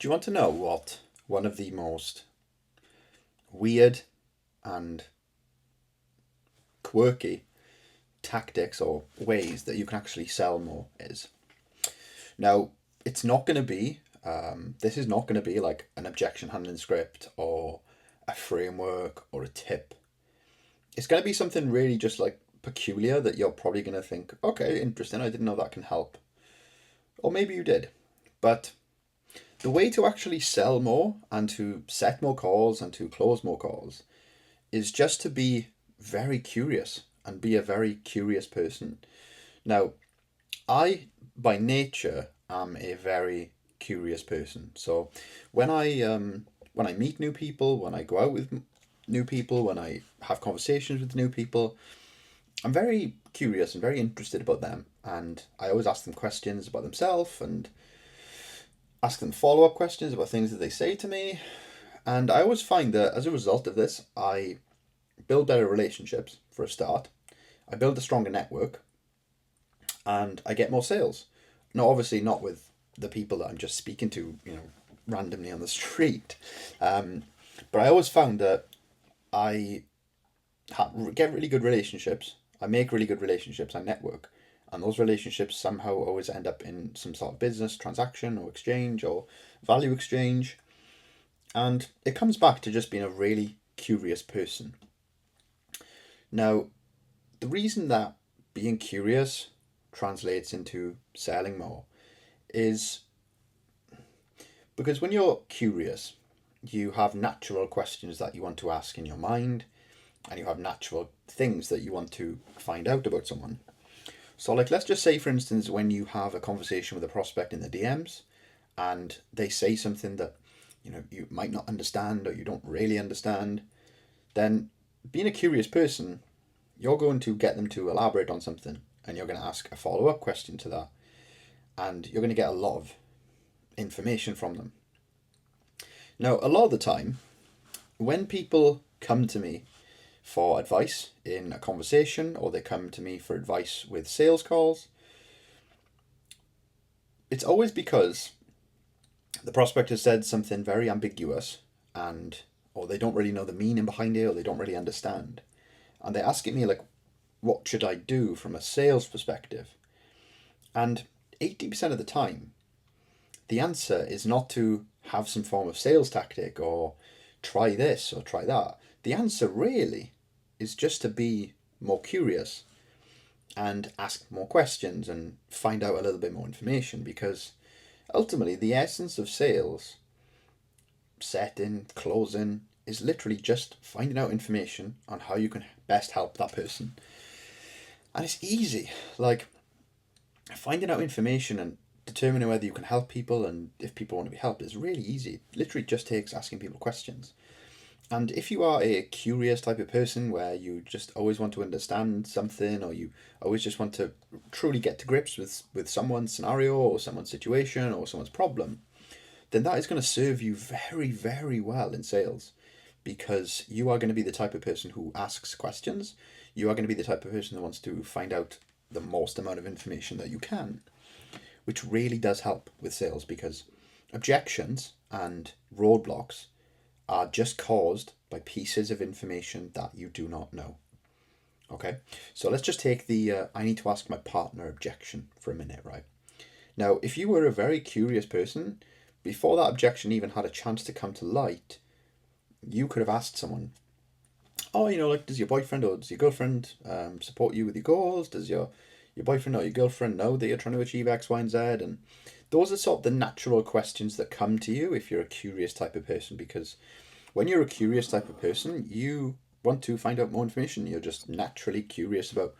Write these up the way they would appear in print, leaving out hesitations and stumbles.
Do you want to know what one of the most weird and quirky tactics or ways that you can actually sell more is? Now, it's not going to be, this is not going to be like an objection handling script or a framework or a tip. It's going to be something really just like peculiar that you're probably going to think, okay, interesting, I didn't know that can help. Or maybe you did. But the way to actually sell more and to set more calls and to close more calls is just to be very curious and be a very curious person. Now, I, by nature, am a very curious person. So when I meet new people, when I go out with new people, when I have conversations with new people, I'm very curious and very interested about them, and I always ask them questions about themselves and ask them follow up questions about things that they say to me. And I always find that as a result of this, I build better relationships for a start. I build a stronger network, and I get more sales. Now, obviously, not with the people that I'm just speaking to, randomly on the street. Um, but I always found that I get really good relationships. I make really good relationships. I network, and those relationships somehow always end up in some sort of business transaction or exchange or value exchange. And it comes back to just being a really curious person. Now, the reason that being curious translates into selling more is because when you're curious, you have natural questions that you want to ask in your mind, and you have natural things that you want to find out about someone. So, like, let's just say, for instance, when you have a conversation with a prospect in the DMs and they say something that you might not understand or you don't really understand, then being a curious person, you're going to get them to elaborate on something, and you're going to ask a follow up question to that, and you're going to get a lot of information from them. Now, a lot of the time, when people come to me for advice in a conversation or they come to me for advice with sales calls, it's always because the prospect has said something very ambiguous, and or they don't really know the meaning behind it, or they don't really understand, and they're asking me, like, what should I do from a sales perspective? And 80% of the time, the answer is not to have some form of sales tactic or try this or try that. The answer really is just to be more curious and ask more questions and find out a little bit more information, because ultimately the essence of sales, setting, closing, is literally just finding out information on how you can best help that person. And it's easy. Like, finding out information and determining whether you can help people and if people want to be helped is really easy. It literally just takes asking people questions. And if you are a curious type of person where you just always want to understand something, or you always just want to truly get to grips with someone's scenario or someone's situation or someone's problem, then that is going to serve you very, very well in sales, because you are going to be the type of person who asks questions. You are going to be the type of person that wants to find out the most amount of information that you can, which really does help with sales, because objections and roadblocks are just caused by pieces of information that you do not know. Okay, so let's just take the I need to ask my partner objection for a minute, right? Now, if you were a very curious person, before that objection even had a chance to come to light, you could have asked someone, oh, like, does your boyfriend or does your girlfriend support you with your goals? Does your boyfriend or your girlfriend know that you're trying to achieve X, Y, and Z? And those are sort of the natural questions that come to you if you're a curious type of person, because when you're a curious type of person, you want to find out more information. You're just naturally curious about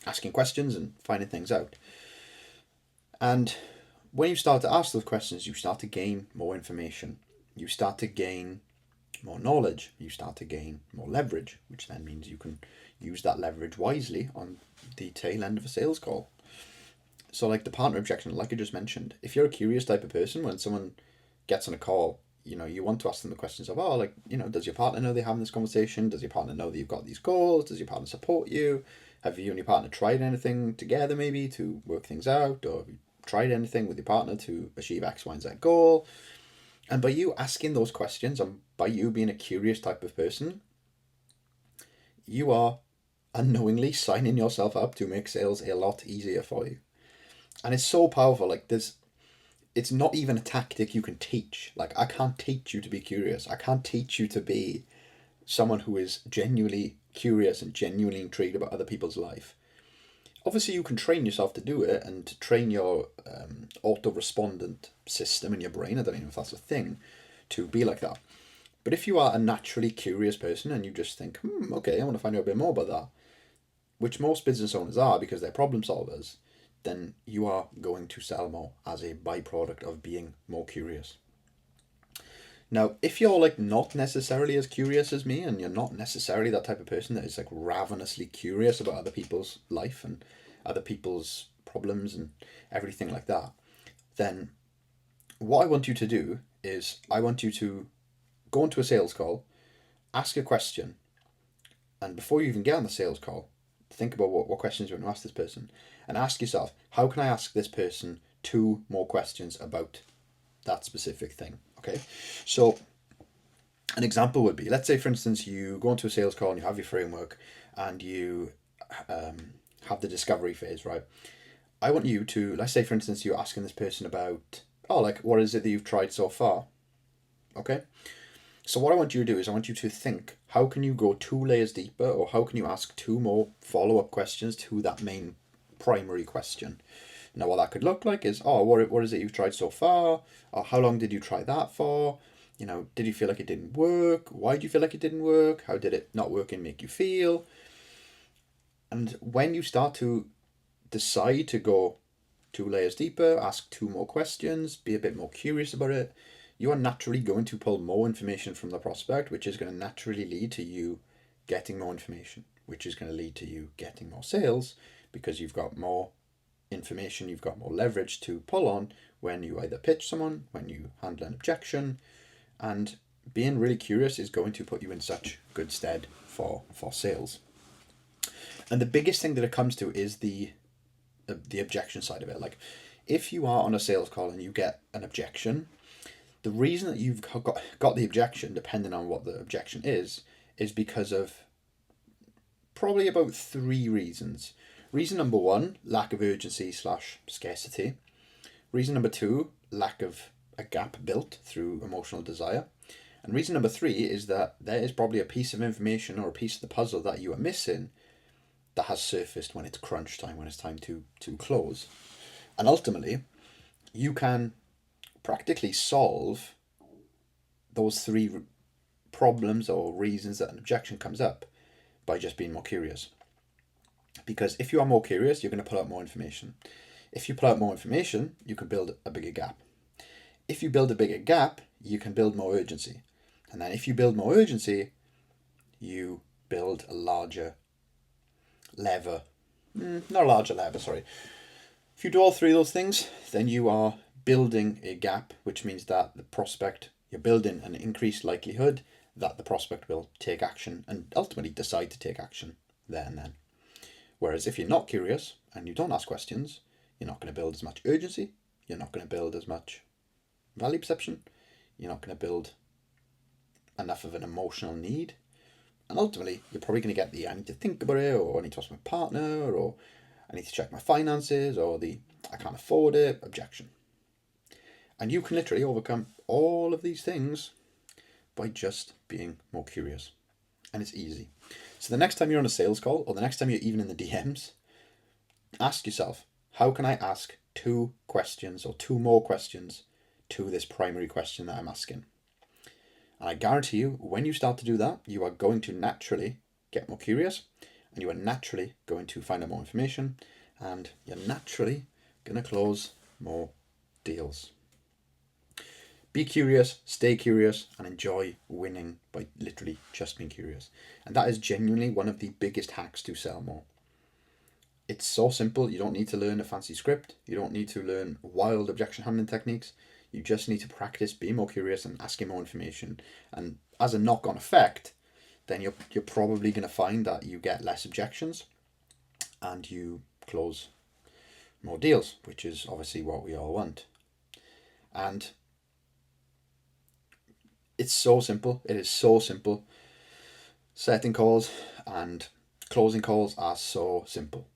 asking questions and finding things out. And when you start to ask those questions, you start to gain more information. You start to gain more knowledge. You start to gain more leverage, which then means you can use that leverage wisely on the tail end of a sales call. So, like the partner objection, like I just mentioned, if you're a curious type of person, when someone gets on a call, you want to ask them the questions of, oh, like, does your partner know they're having this conversation? Does your partner know that you've got these goals? Does your partner support you? Have you and your partner tried anything together maybe to work things out? Or have you tried anything with your partner to achieve X, Y, and Z goal? And by you asking those questions and by you being a curious type of person, you are unknowingly signing yourself up to make sales a lot easier for you. And it's so powerful. Like, it's not even a tactic you can teach. Like, I can't teach you to be curious. I can't teach you to be someone who is genuinely curious and genuinely intrigued about other people's life. Obviously, you can train yourself to do it and to train your auto-respondent system in your brain. I don't even know if that's a thing, to be like that. But if you are a naturally curious person and you just think, okay, I want to find out a bit more about that, which most business owners are because they're problem solvers, then you are going to sell more as a byproduct of being more curious. Now, if you're like not necessarily as curious as me and you're not necessarily that type of person that is like ravenously curious about other people's life and other people's problems and everything like that, then what I want you to do is I want you to go into a sales call, ask a question, and before you even get on the sales call, think about what questions you want to ask this person and ask yourself, how can I ask this person 2 more questions about that specific thing? Okay, so an example would be, let's say for instance you go into a sales call and you have your framework and you have the discovery phase, right? I want you to, let's say for instance you're asking this person about, oh, like, what is it that you've tried so far? Okay, so what I want you to do is I want you to think, how can you go 2 layers deeper, or how can you ask 2 more follow-up questions to that main primary question? Now what that could look like is, oh, what is it you've tried so far? Or how long did you try that for? You know, did you feel like it didn't work? Why do you feel like it didn't work? How did it not work and make you feel? And when you start to decide to go 2 layers deeper, ask 2 more questions, be a bit more curious about it, you are naturally going to pull more information from the prospect, which is going to naturally lead to you getting more information, which is going to lead to you getting more sales because you've got more information, you've got more leverage to pull on when you either pitch someone, when you handle an objection, and being really curious is going to put you in such good stead for sales. And the biggest thing that it comes to is the objection side of it. Like, if you are on a sales call and you get an objection, the reason that you've got the objection, depending on what the objection is because of probably about 3 reasons. Reason number 1, lack of urgency / scarcity. Reason number 2, lack of a gap built through emotional desire. And reason number 3 is that there is probably a piece of information or a piece of the puzzle that you are missing that has surfaced when it's crunch time, when it's time to close. And ultimately, you can practically solve those 3 problems or reasons that an objection comes up by just being more curious. Because if you are more curious, you're going to pull out more information. If you pull out more information, you can build a bigger gap. If you build a bigger gap, you can build more urgency. And then if you build more urgency, you build a larger lever. Not a larger lever, sorry. If you do all 3 of those things, then you are building a gap, which means that the prospect, you're building an increased likelihood that the prospect will take action and ultimately decide to take action there and then. Whereas if you're not curious and you don't ask questions, you're not going to build as much urgency, you're not going to build as much value perception, you're not going to build enough of an emotional need, and ultimately you're probably going to get the I need to think about it, or I need to ask my partner, or I need to check my finances, or the I can't afford it objection. And you can literally overcome all of these things by just being more curious. And it's easy. So the next time you're on a sales call, or the next time you're even in the DMs, ask yourself, how can I ask 2 questions or 2 more questions to this primary question that I'm asking? And I guarantee you, when you start to do that, you are going to naturally get more curious, and you are naturally going to find out more information, and you're naturally going to close more deals. Be curious, stay curious, and enjoy winning by literally just being curious. And that is genuinely one of the biggest hacks to sell more. It's so simple. You don't need to learn a fancy script. You don't need to learn wild objection handling techniques. You just need to practice being more curious and asking more information. And as a knock-on effect, then you're probably going to find that you get less objections and you close more deals, which is obviously what we all want. And it's so simple. It is so simple. Setting calls and closing calls are so simple.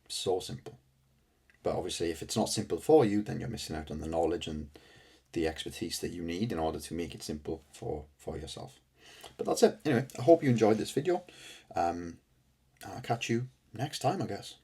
So simple. But obviously, if it's not simple for you, then you're missing out on the knowledge and the expertise that you need in order to make it simple for yourself. But that's it. Anyway, I hope you enjoyed this video. I'll catch you next time, I guess.